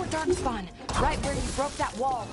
Darkspawn, right where you broke that wall.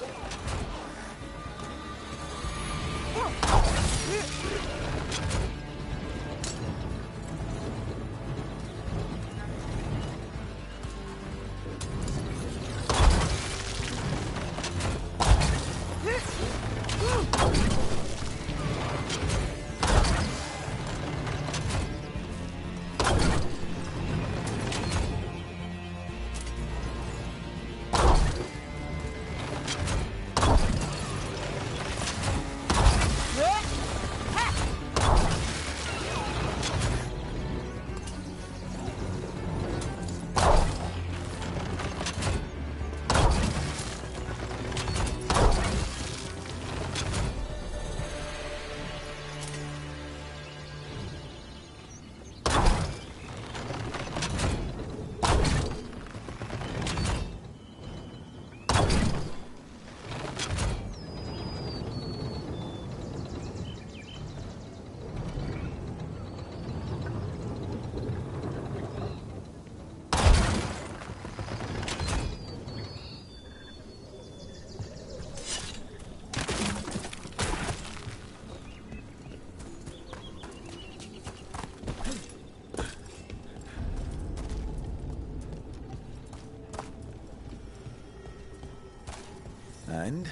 And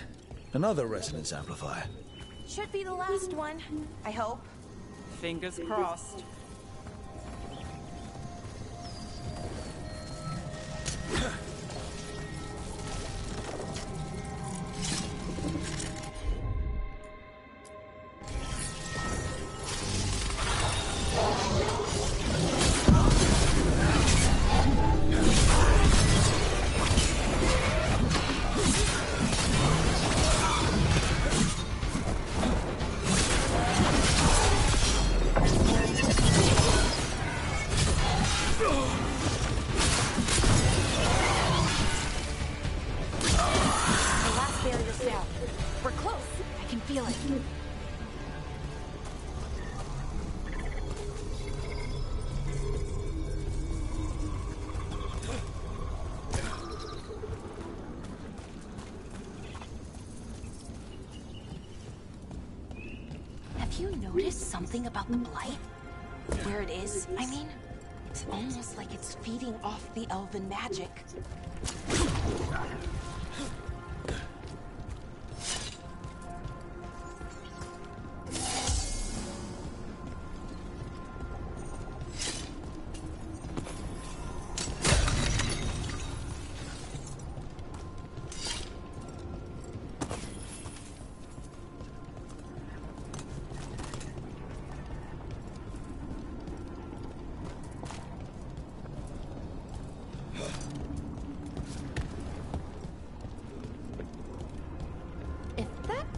another resonance amplifier. Should be the last one, I hope. Fingers crossed. Something about the blight? Where it is, I mean? It's almost like it's feeding off the elven magic.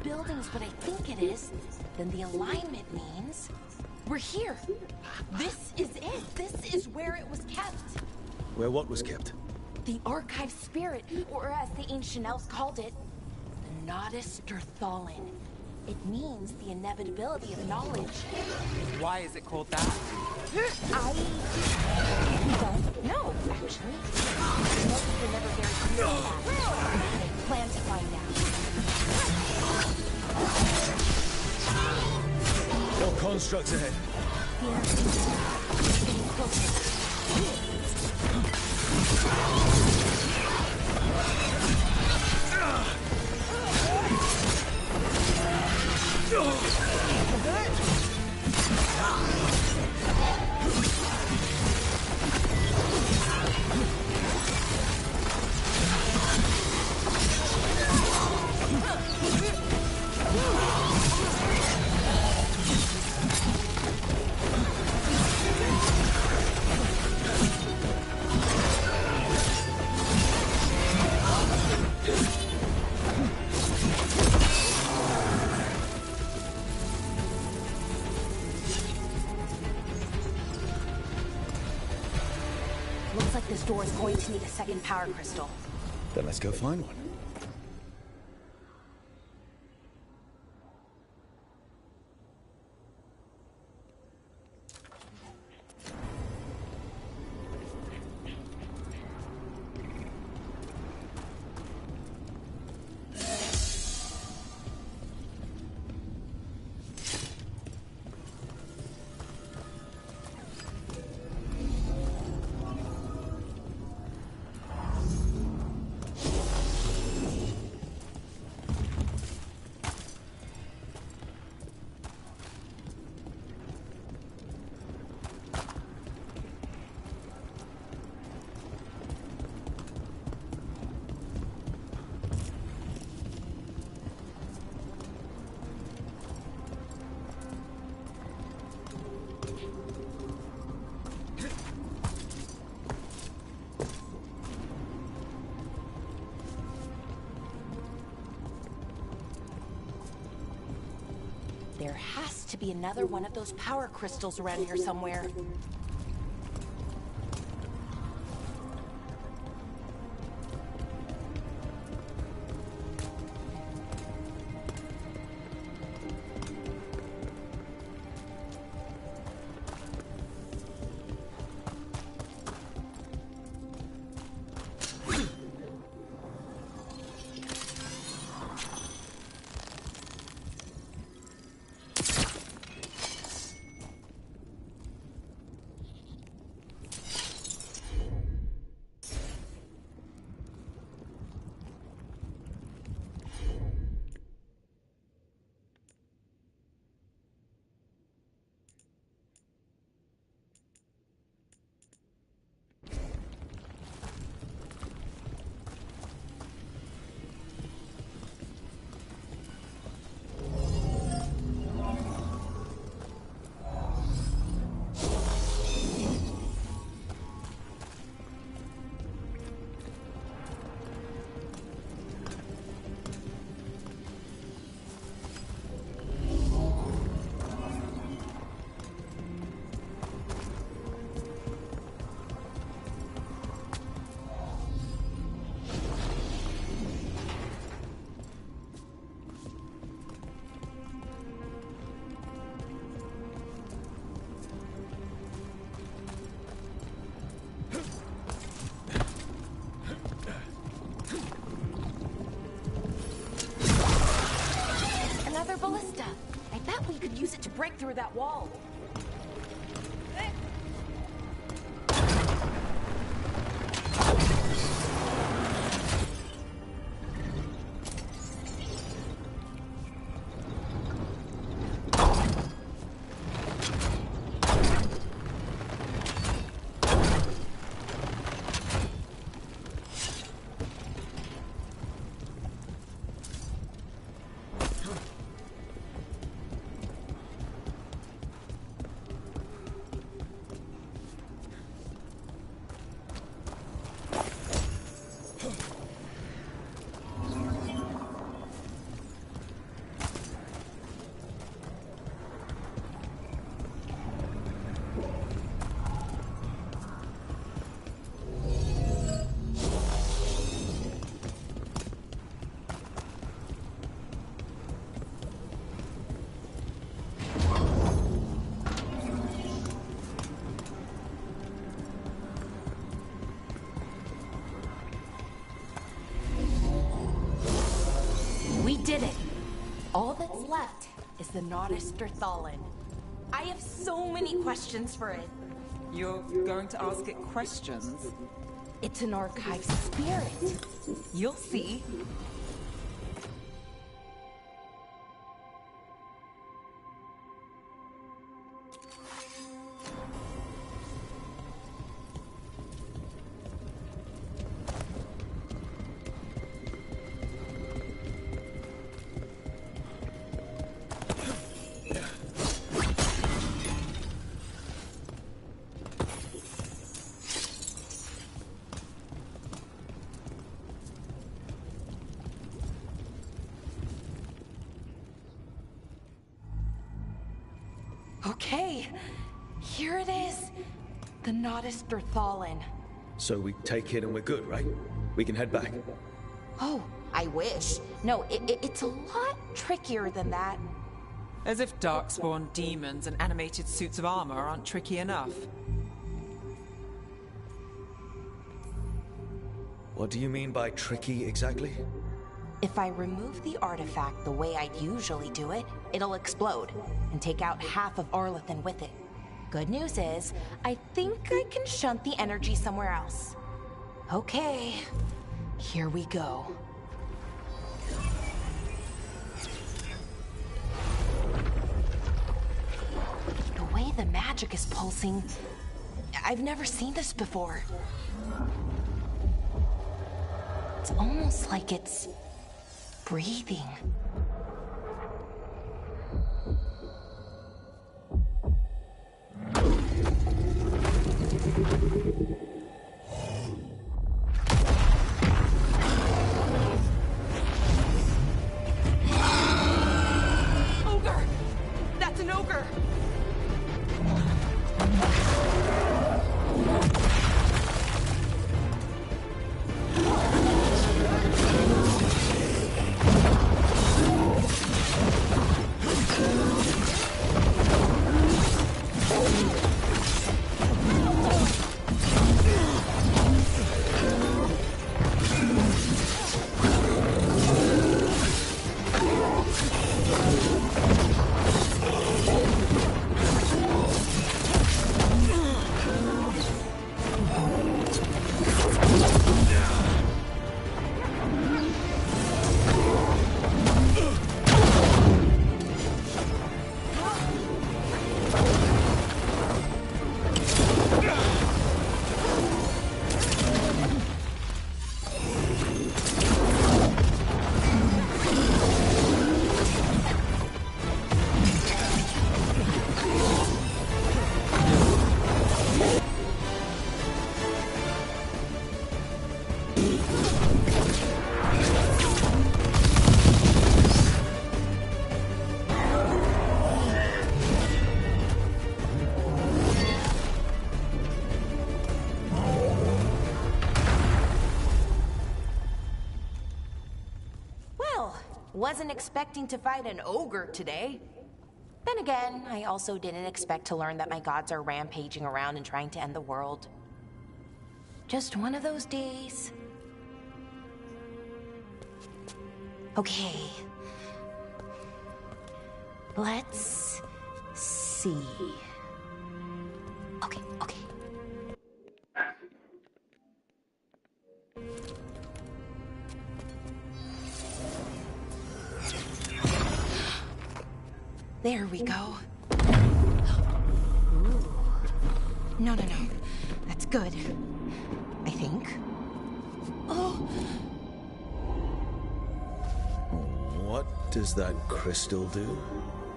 Building's what I think it is, then the alignment means we're here. This is it. This is where it was kept. Where what was kept? The Archive Spirit, or as the Ancient Elves called it, the Nodus Derthalin. It means the inevitability of knowledge. Why is it called that? I don't know, actually. Most were never very clear on that. I plan to find out. More constructs ahead. Yeah. Getting closer. Looks like this door is going to need a second power crystal. Then let's go find one. There has to be another one of those power crystals around here somewhere. Another ballista. I bet we could use it to break through that wall. We did it. All that's left is the Nodus Derthalin. I have so many questions for it. You're going to ask it questions? It's an archive spirit. You'll see. Okay, here it is. The Nodus Derthalin. So we take it and we're good, right? We can head back. Oh, I wish. No, it's a lot trickier than that. As if darkspawn demons and animated suits of armor aren't tricky enough. What do you mean by tricky exactly? If I remove the artifact the way I'd usually do it, it'll explode and take out half of Arlathan with it. Good news is, I think I can shunt the energy somewhere else. Okay, here we go. The way the magic is pulsing, I've never seen this before. It's almost like it's breathing. Ogre! That's an ogre! Wasn't expecting to fight an ogre today. Then again, I also didn't expect to learn that my gods are rampaging around and trying to end the world. Just one of those days. Okay. Let's see. Okay. There we go. Ooh. No. That's good. I think. Oh! What does that crystal do?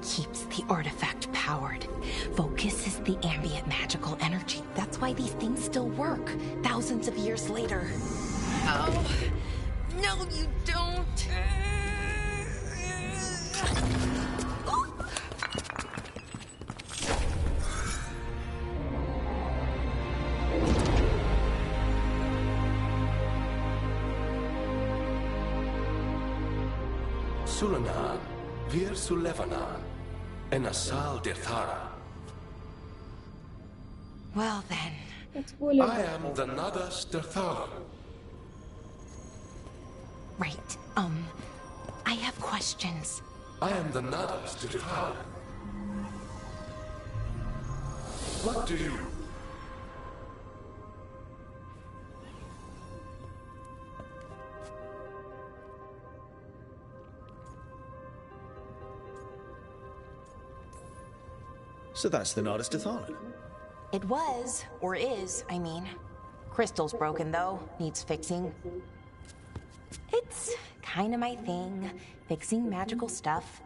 Keeps the artifact powered. Focuses the ambient magical energy. That's why these things still work, thousands of years later. Oh! No, you don't! Sulanan, Vir Sulevanan, and Asal Dirthara. Well then. I am the Nadas Dirthara. Right. I have questions. I am the Nadas Dirthara. What do you... So that's the Nadas Dirthara. It was, or is, I mean. Crystal's broken though, needs fixing. It's kind of my thing, fixing magical stuff.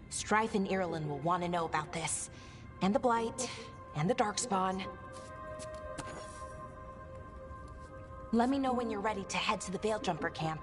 Strife and Irulan will want to know about this. And the Blight, and the Darkspawn. Let me know when you're ready to head to the Veil Jumper camp.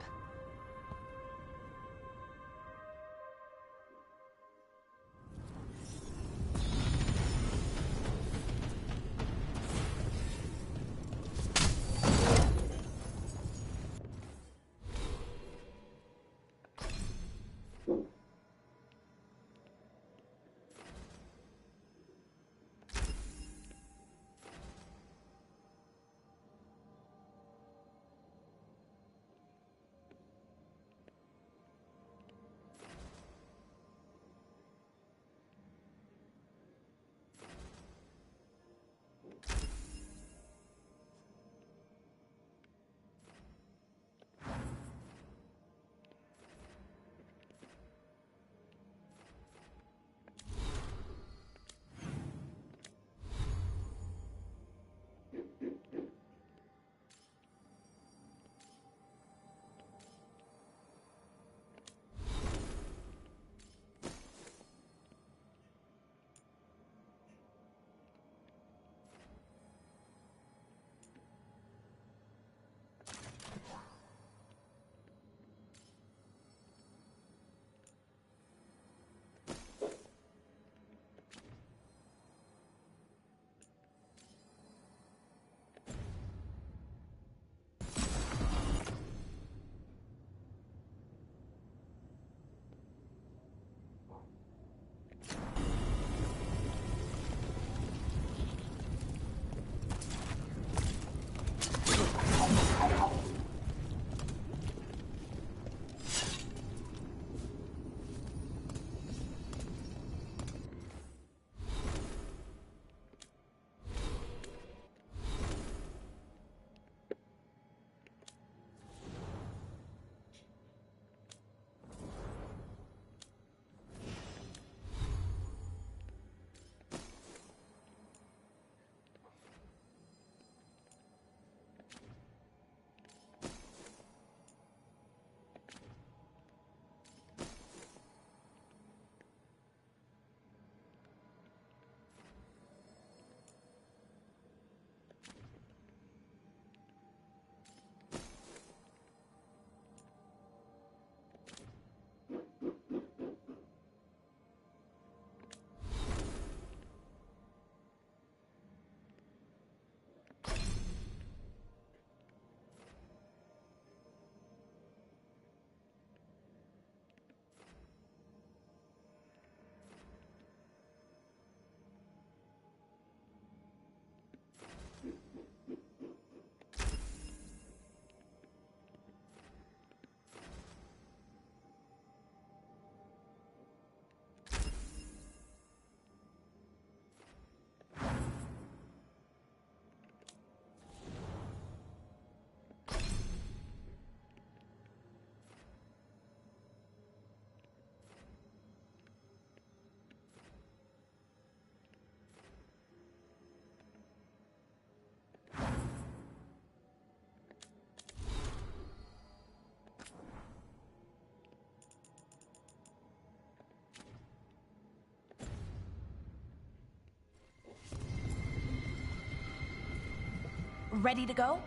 Ready to go?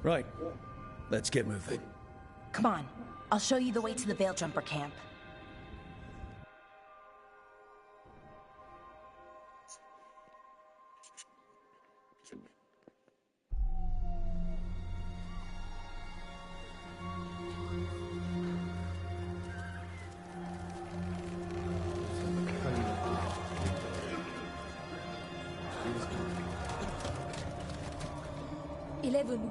Right. Let's get moving. Come on. I'll show you the way to the Veil Jumper camp.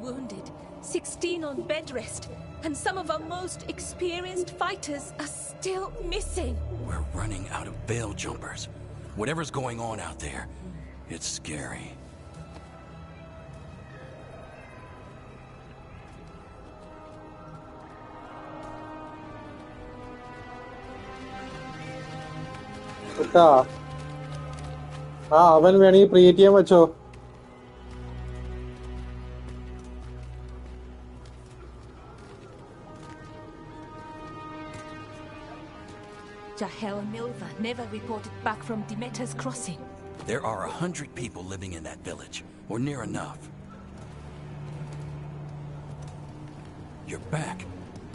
Wounded, 16 on bed rest, and some of our most experienced fighters are still missing. We're running out of Veil Jumpers. Whatever's going on out there, it's scary. അവൻ വേണമെങ്കിൽ പ്രീറ്റിയം വെച്ചോ. Jahel and Milva never reported back from Demeter's Crossing. There are 100 people living in that village, or near enough. You're back,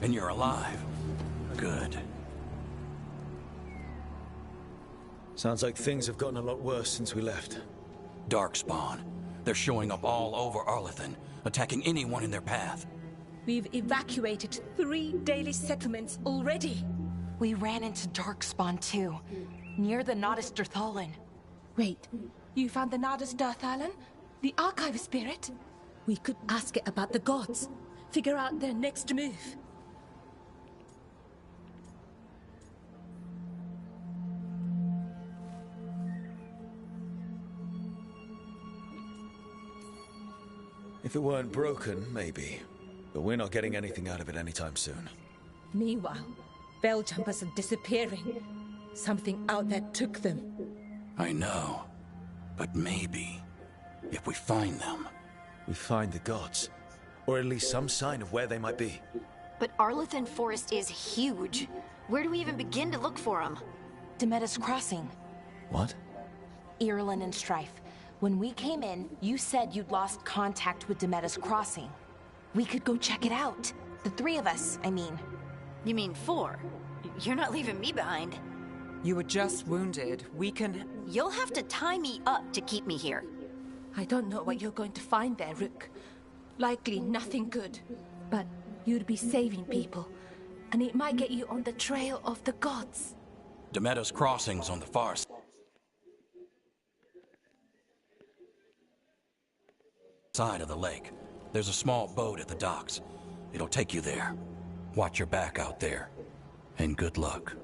and you're alive. Good. Sounds like things have gotten a lot worse since we left. Darkspawn. They're showing up all over Arlathan, attacking anyone in their path. We've evacuated 3 daily settlements already. We ran into Darkspawn too, near the Nodus Dirthalan. Wait, you found the Nodus Dirthalan? The Archive Spirit? We could ask it about the gods. Figure out their next move. If it weren't broken, maybe. But we're not getting anything out of it anytime soon. Meanwhile, Veil Jumpers are disappearing. Something out there took them. I know. But maybe, if we find them... We find the gods. Or at least some sign of where they might be. But Arlathan Forest is huge. Where do we even begin to look for them? Demeter's Crossing. What? Irulan and Strife. When we came in, you said you'd lost contact with Demeter's Crossing. We could go check it out. The 3 of us, I mean. You mean 4? You're not leaving me behind. You were just wounded. We can... You'll have to tie me up to keep me here. I don't know what you're going to find there, Rook. Likely nothing good. But you'd be saving people. And it might get you on the trail of the gods. Demeter's Crossing's on the far side of the lake. There's a small boat at the docks. It'll take you there. Watch your back out there. And good luck.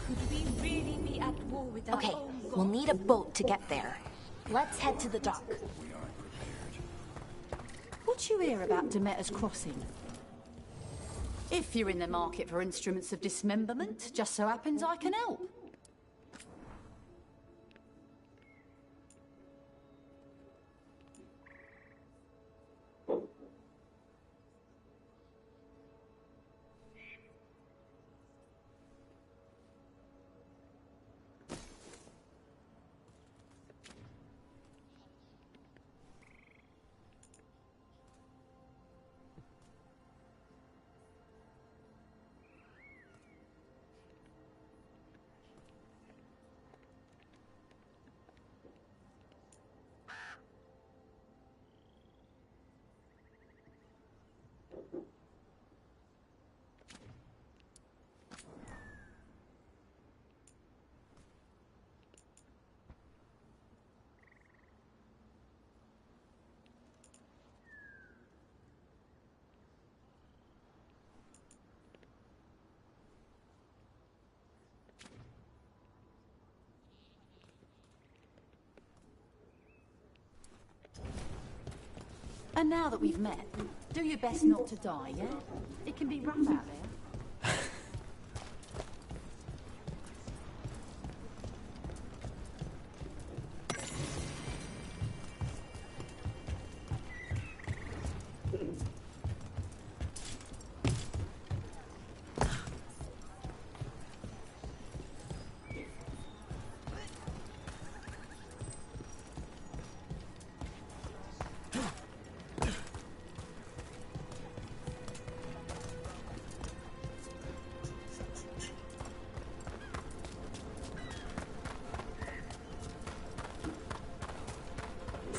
Could we really be at war with our Okay, own gods? we'll need a boat to get there. Let's head to the dock. What you hear about Demeter's Crossing? If you're in the market for instruments of dismemberment, just so happens I can help. And now that we've met, do your best not to die, yeah? It can be rough out there.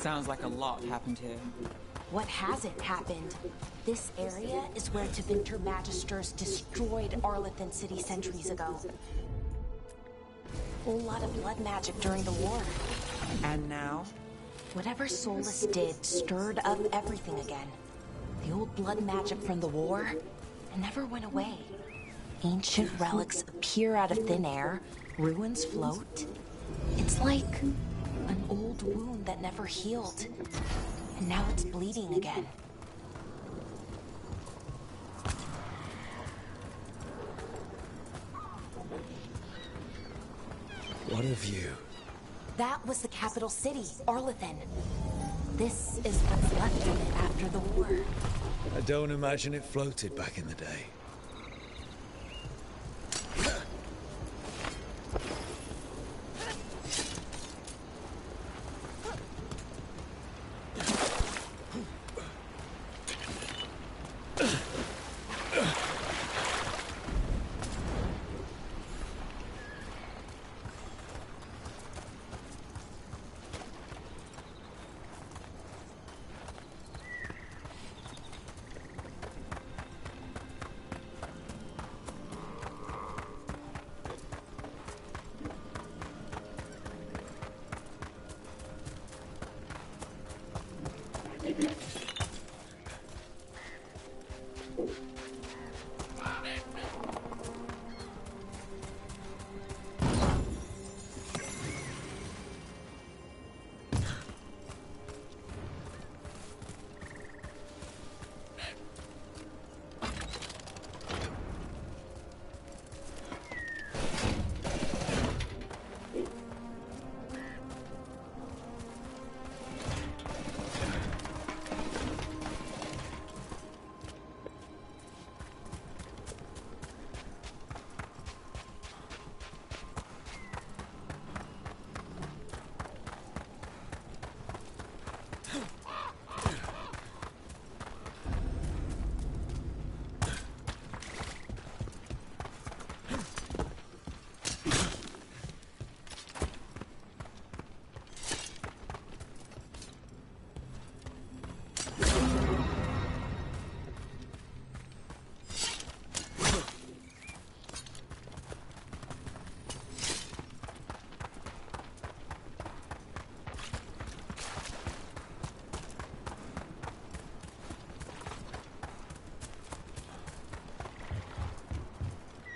Sounds like a lot happened here. What hasn't happened? This area is where Tevinter Magisters destroyed Arlathan City centuries ago. Whole lot of blood magic during the war. And now? Whatever Solus did stirred up everything again. The old blood magic from the war never went away. Ancient relics appear out of thin air, ruins float. It's like an old wound that never healed, and now it's bleeding again. What a view. That was the capital city, Arlathan. This is what's left of it after the war. I don't imagine it floated back in the day.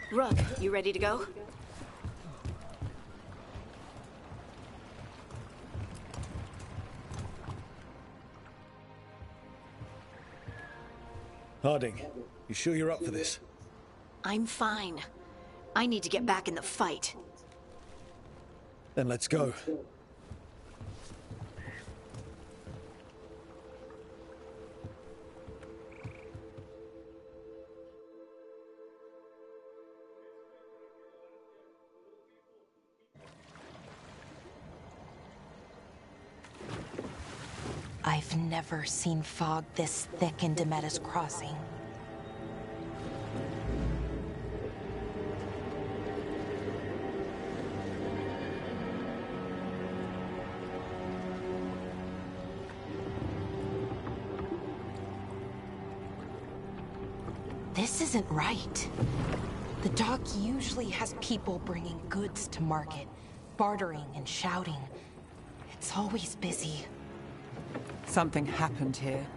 Rook, you ready to go? Harding, you sure you're up for this? I'm fine. I need to get back in the fight. Then let's go. I've never seen fog this thick in Demetta's Crossing. This isn't right. The dock usually has people bringing goods to market, bartering and shouting. It's always busy. Something happened here.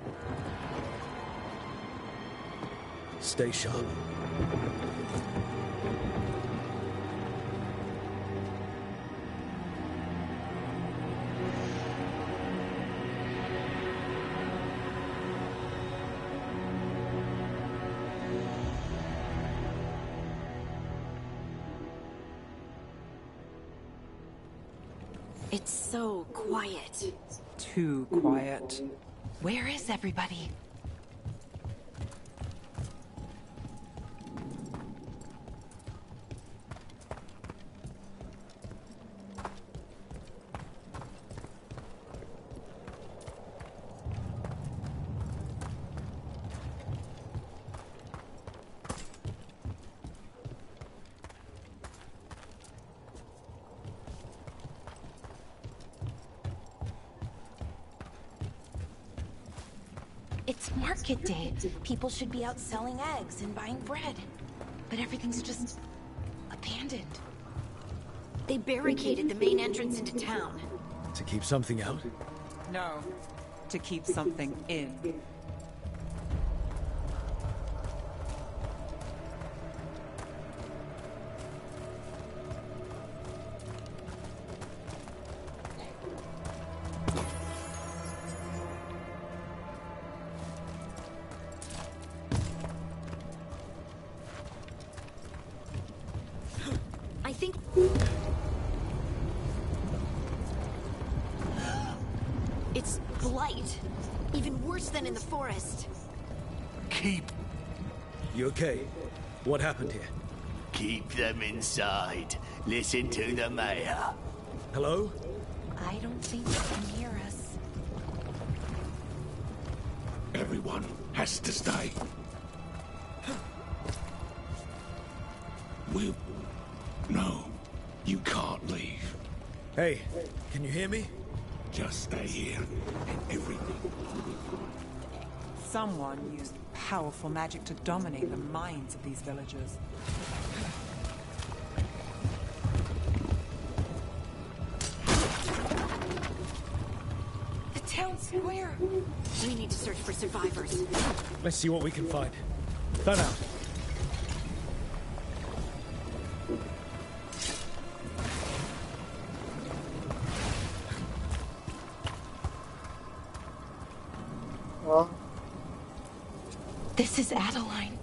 Stay sharp. It's so quiet. Too quiet. Where is everybody? market day. People should be out selling eggs and buying bread. But everything's just abandoned. They barricaded the main entrance into town. To keep something out? No, to keep something in. I think... It's blight. Even worse than in the forest. Keep... You okay? What happened here? Keep them inside. Listen to the mayor. Hello? I don't think they can hear us. Everyone has to stay. No, you can't leave. Hey, can you hear me? Just stay here. Everything. Someone used powerful magic to dominate the minds of these villagers. The town square! We need to search for survivors. Let's see what we can find. Fan out. This is Adeline.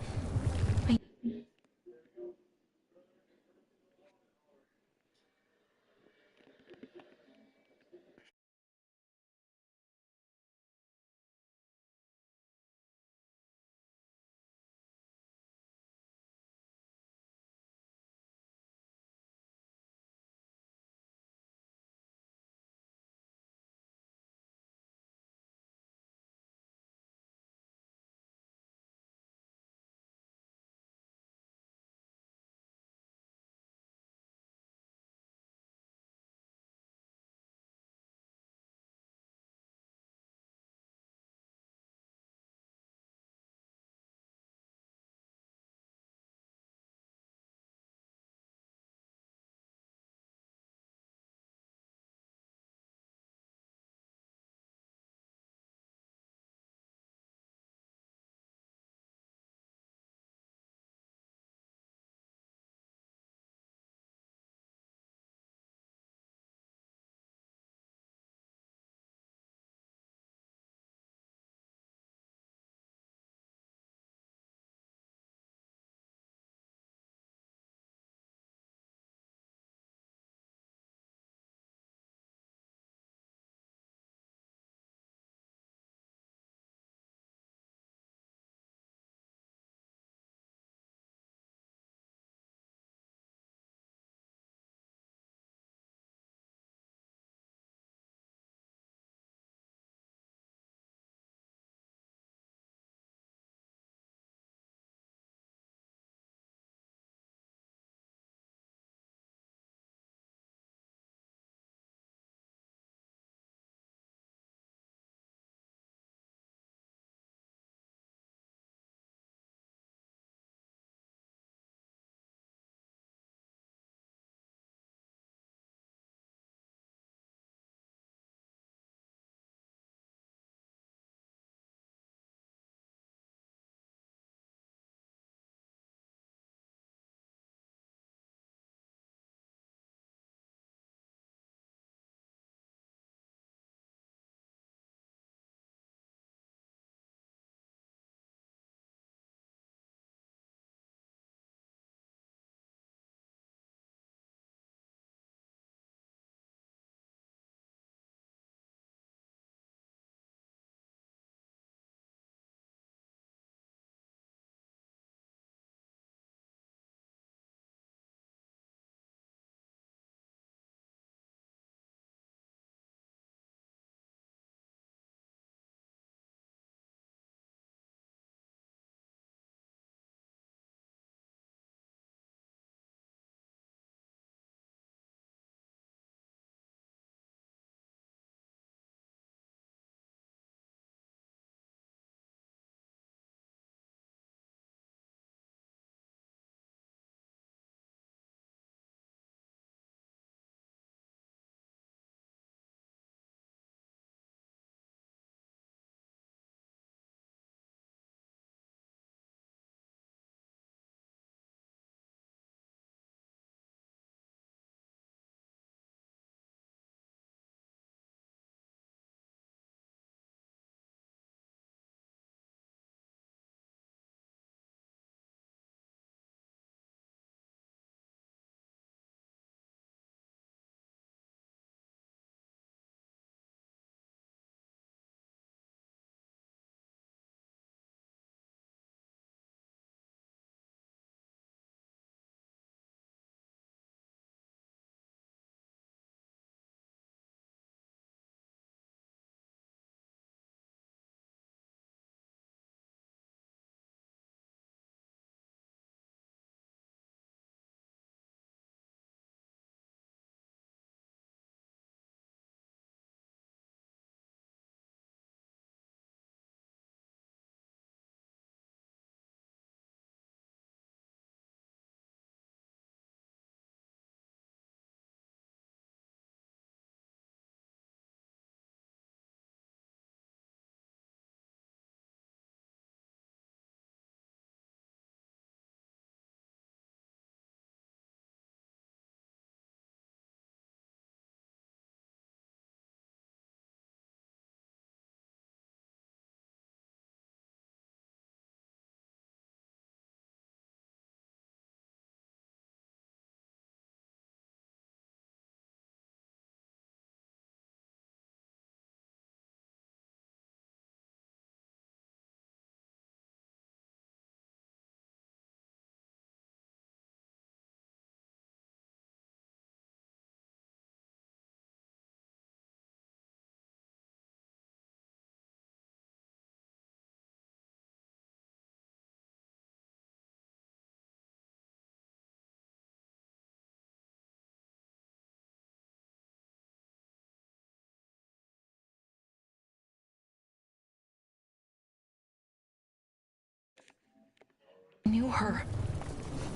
knew her.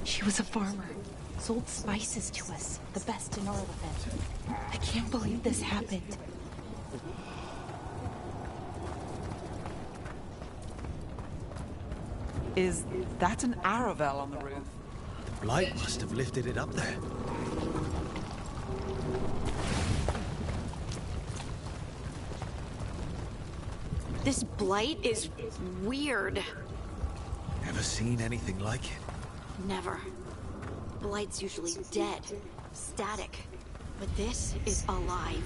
She was a farmer. Sold spices to us, the best in Arlothan. I can't believe this happened. Is that an Aravel on the roof? The blight must have lifted it up there. This blight is weird. Ever seen anything like it? Never. Blight's usually dead, static. But this is alive.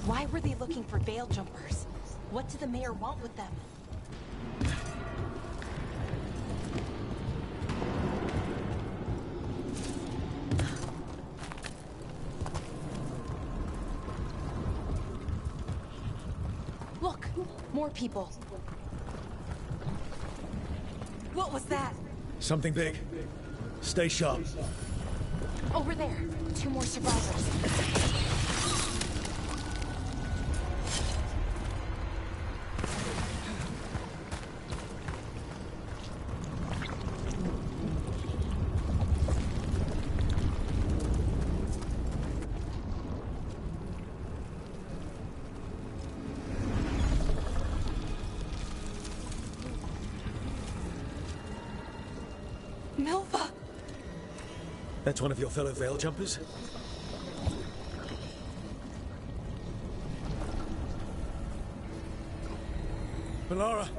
Why were they looking for veil jumpers? What did the mayor want with them? Look, more people. What was that? Something big. Stay sharp. Over there. 2 more survivors. Milva! That's one of your fellow veil jumpers? Bellara!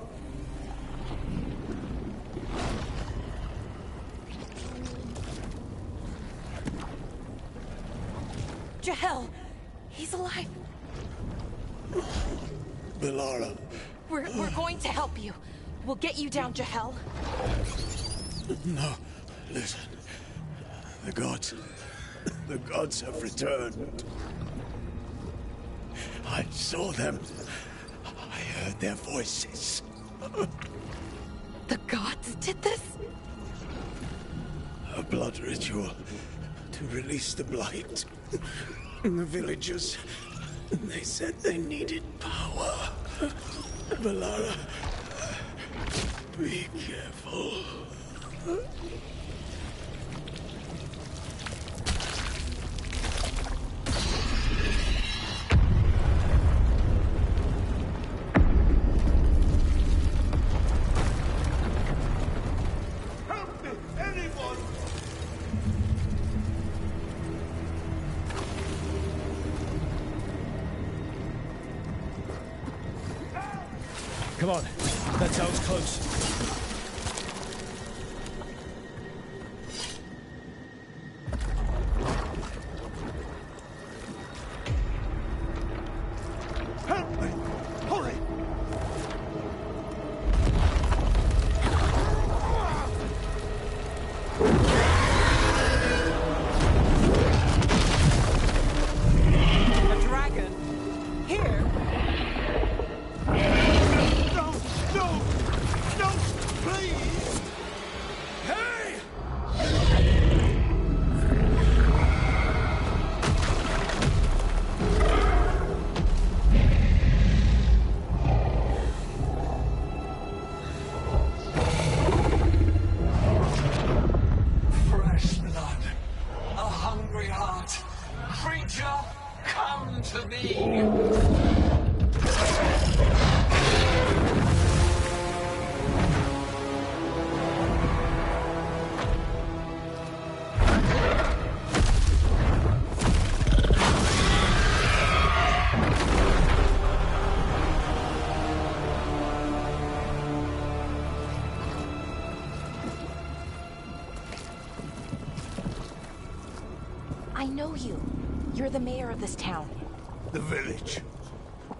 Jahel! He's alive! Bellara. We're going to help you. We'll get you down, Jahel. No, listen. The gods have returned. I saw them. I heard their voices. The gods did this? A blood ritual to release the blight. The villagers, they said they needed power. Bellara, be careful. Help me, anyone! Come on, that tower's close. Help me! Hurry! A dragon? Here? No! No! No! Please! Hey! Fresh blood. A hungry heart. Creature, come to me! I know you. You're the mayor of this town. The village.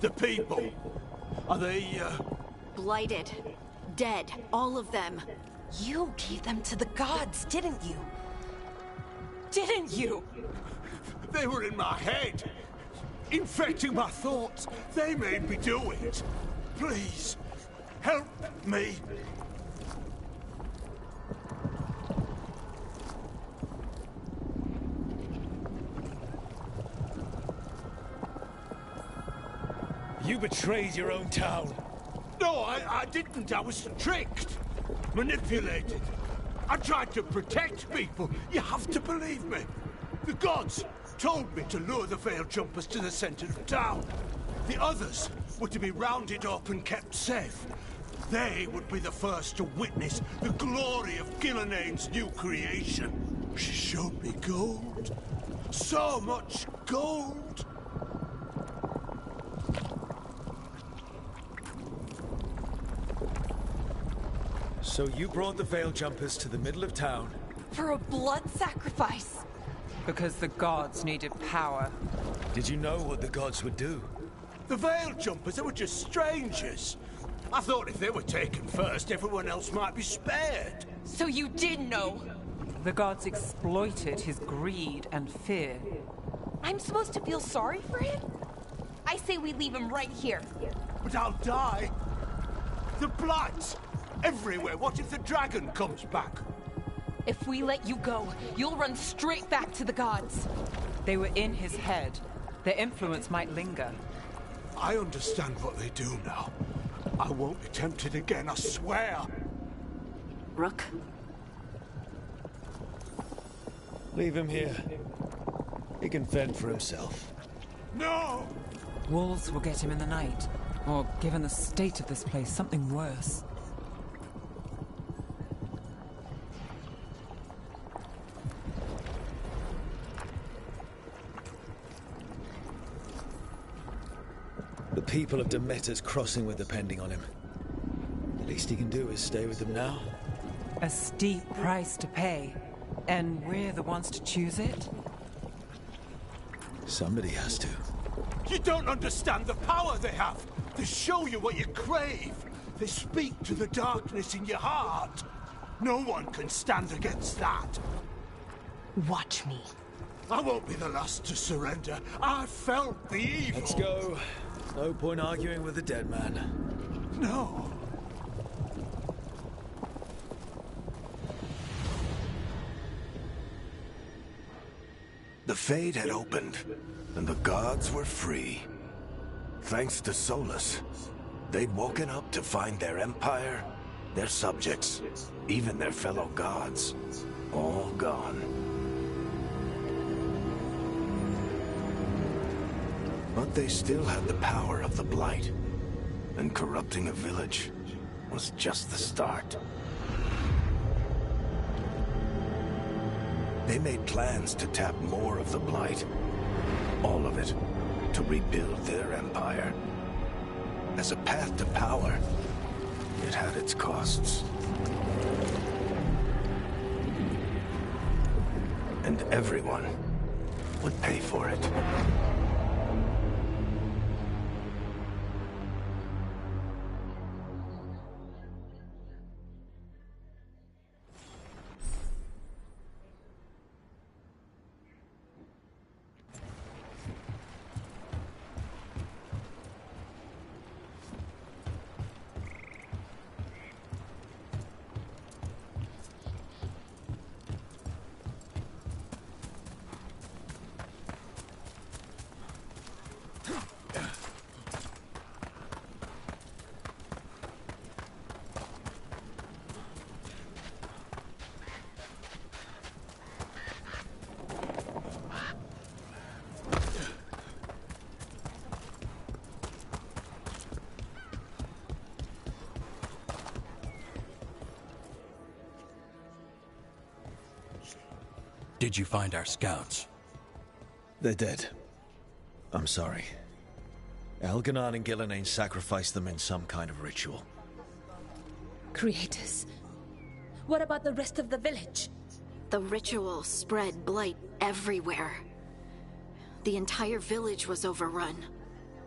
The people. Are they, Blighted. Dead. All of them. You gave them to the gods, didn't you? Didn't you? They were in my head. Infecting my thoughts. They made me do it. Please, help me. betrayed your own town. No, I didn't. I was tricked. Manipulated. I tried to protect people. You have to believe me. The gods told me to lure the Veil Jumpers to the center of town. The others were to be rounded up and kept safe. They would be the first to witness the glory of Gilnenain's new creation. She showed me gold. So much gold. So you brought the Veil Jumpers to the middle of town? For a blood sacrifice. Because the gods needed power. Did you know what the gods would do? The Veil Jumpers, they were just strangers. I thought if they were taken first, everyone else might be spared. So you did know? The gods exploited his greed and fear. I'm supposed to feel sorry for him? I say we leave him right here. But I'll die. The Blight! Everywhere. What if the dragon comes back? If we let you go, you'll run straight back to the gods. They were in his head. Their influence might linger. I understand what they do now. I won't be tempted again, I swear. Rook? Leave him here. He can fend for himself. No! Wolves will get him in the night. Or, given the state of this place, something worse. The people of Demeter's Crossing were depending on him. The least he can do is stay with them now. A steep price to pay. And we're the ones to choose it? Somebody has to. You don't understand the power they have. They show you what you crave. They speak to the darkness in your heart. No one can stand against that. Watch me. I won't be the last to surrender. I felt the evil. Let's go. No point arguing with the dead man. No. The Fade had opened, and the gods were free. Thanks to Solus, they'd woken up to find their empire, their subjects, even their fellow gods, all gone. But they still had the power of the Blight, and corrupting a village was just the start. They made plans to tap more of the Blight, all of it, to rebuild their empire. As a path to power, it had its costs. And everyone would pay for it. Did you find our scouts? They're dead. I'm sorry. Elganon and Gilnenain sacrificed them in some kind of ritual. Creators. What about the rest of the village? The ritual spread blight everywhere. The entire village was overrun.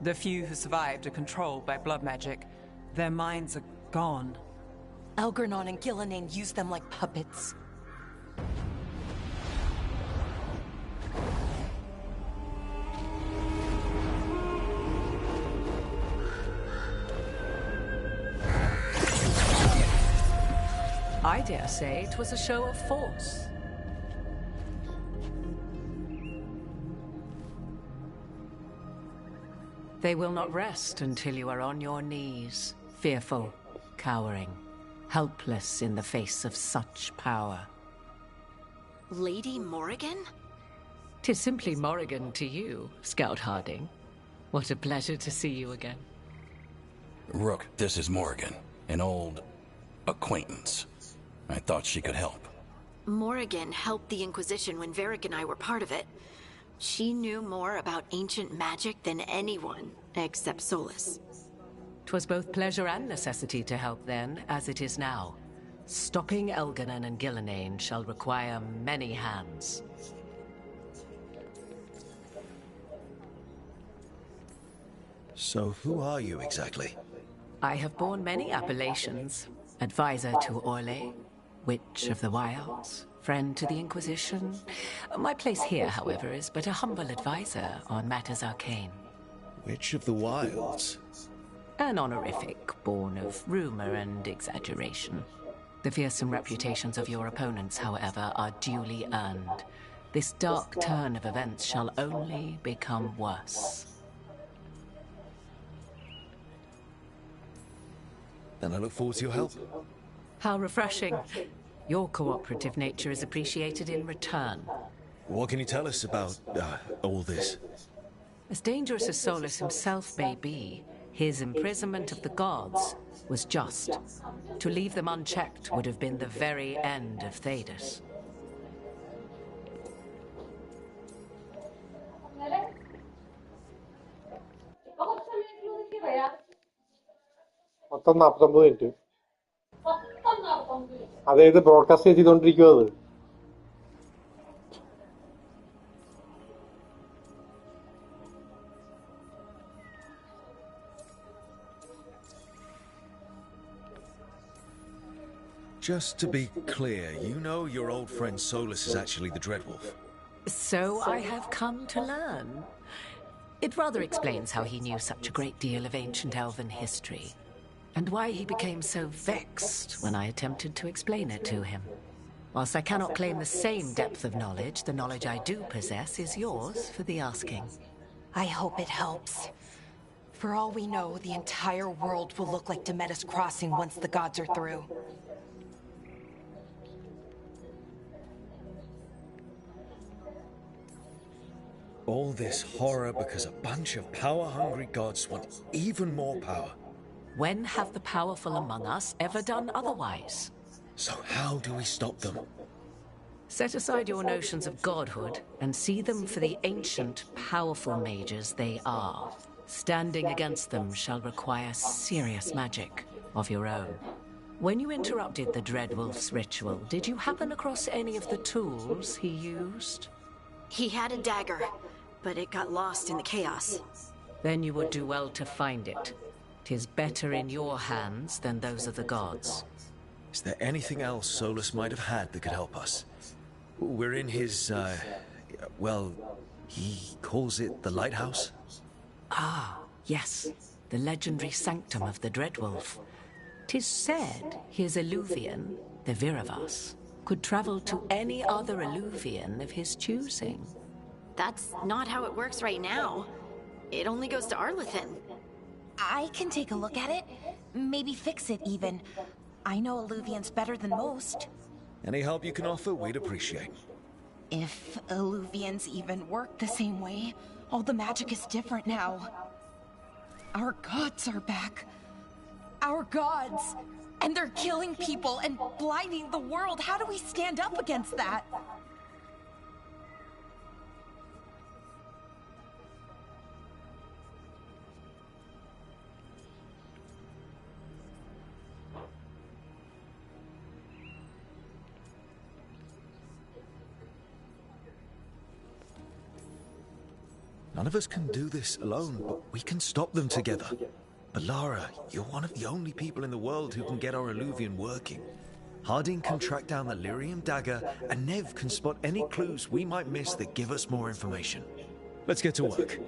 The few who survived are controlled by blood magic. Their minds are gone. Elganon and Gilnenain used them like puppets. I dare say it was a show of force. They will not rest until you are on your knees, fearful, cowering, helpless in the face of such power. Lady Morrigan? 'Tis simply Morrigan to you, Scout Harding. What a pleasure to see you again. Rook, this is Morrigan, an old acquaintance. I thought she could help. Morrigan helped the Inquisition when Varric and I were part of it. She knew more about ancient magic than anyone, except Solas. 'Twas both pleasure and necessity to help then, as it is now. Stopping Elganon and Gillenane shall require many hands. So who are you exactly? I have borne many appellations. Advisor to Orlais, Witch of the Wilds, friend to the Inquisition. My place here, however, is but a humble advisor on matters arcane. Witch of the Wilds? An honorific born of rumor and exaggeration. The fearsome reputations of your opponents, however, are duly earned. This dark turn of events shall only become worse. Then I look forward to your help. How refreshing. Your cooperative nature is appreciated in return. What can you tell us about all this? As dangerous as Solas himself may be, his imprisonment of the gods was just. To leave them unchecked would have been the very end of Thedas. മൊത്തം 49 minute. അതായത് broadcast ചെയ്തുകൊണ്ടിരിക്കുക അത്. Just to be clear, you know your old friend Solas is actually the Dreadwolf. So I have come to learn. It rather explains how he knew such a great deal of ancient elven history, and why he became so vexed when I attempted to explain it to him. Whilst I cannot claim the same depth of knowledge, the knowledge I do possess is yours for the asking. I hope it helps. For all we know, the entire world will look like Demetus Crossing once the gods are through. All this horror because a bunch of power-hungry gods want even more power. When have the powerful among us ever done otherwise? So how do we stop them? Set aside your notions of godhood and see them for the ancient, powerful mages they are. Standing against them shall require serious magic of your own. When you interrupted the Dreadwolf's ritual, did you happen across any of the tools he used? He had a dagger, but it got lost in the chaos. Then you would do well to find it. 'Tis better in your hands than those of the gods. Is there anything else Solas might have had that could help us? We're in his, well, he calls it the lighthouse? Ah, yes. The legendary sanctum of the Dreadwolf. 'Tis said his Eluvian, the Viravas, could travel to any other Eluvian of his choosing. That's not how it works right now. It only goes to Arlathan. I can take a look at it. Maybe fix it, even. I know Eluvians better than most. Any help you can offer, we'd appreciate. If Eluvians even work the same way, all the magic is different now. Our gods are back. Our gods! And they're killing people and blinding the world. How do we stand up against that? None of us can do this alone, but we can stop them together. Alara, you're one of the only people in the world who can get our Eluvian working. Harding can track down the Lyrium dagger, and Nev can spot any clues we might miss that give us more information. Let's get to work.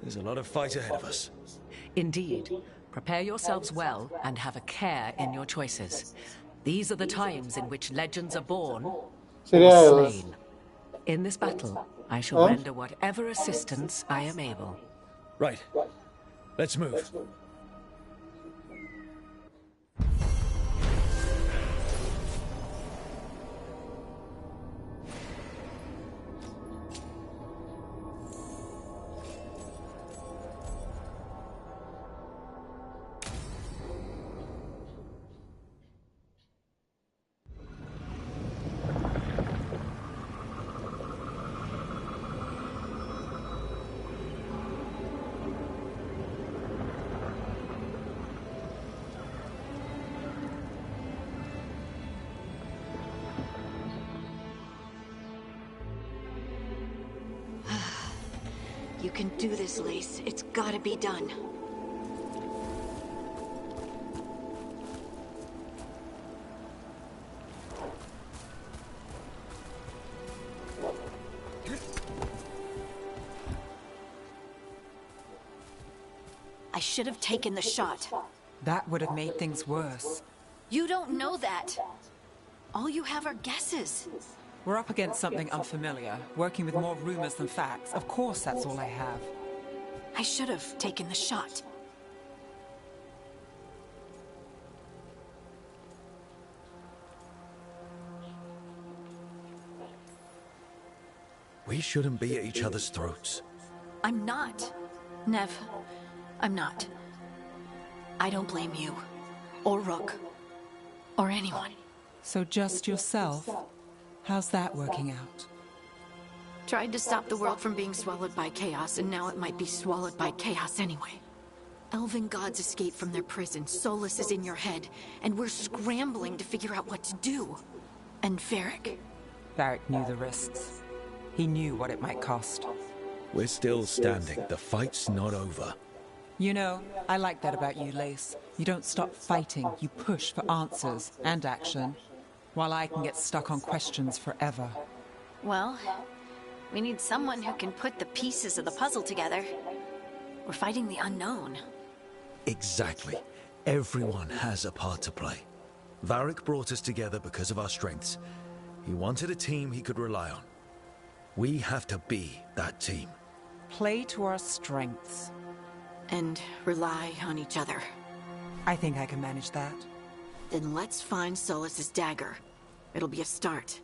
There's a lot of fight ahead of us. Indeed. Prepare yourselves well and have a care in your choices. These are the times in which legends are born or slain. In this battle, I shall render whatever assistance I am able. Right. Let's move. You can do this, Lace. It's gotta be done. I should have taken the shot. That would have made things worse. You don't know that. All you have are guesses. We're up against something unfamiliar, working with more rumors than facts. Of course, that's all I have. I should have taken the shot. We shouldn't be at each other's throats. I'm not. Nev, I'm not. I don't blame you. Or Rook. Or anyone. So just yourself? How's that working out? Tried to stop the world from being swallowed by chaos, and now it might be swallowed by chaos anyway. Elven gods escaped from their prison, Solus is in your head, and we're scrambling to figure out what to do. And Varric? Varric knew the risks. He knew what it might cost. We're still standing. The fight's not over. You know, I like that about you, Lace. You don't stop fighting, you push for answers and action, while I can get stuck on questions forever. Well, we need someone who can put the pieces of the puzzle together. We're fighting the unknown. Exactly. Everyone has a part to play. Varric brought us together because of our strengths. He wanted a team he could rely on. We have to be that team. Play to our strengths. And rely on each other. I think I can manage that. Then let's find Solus's dagger. It'll be a start.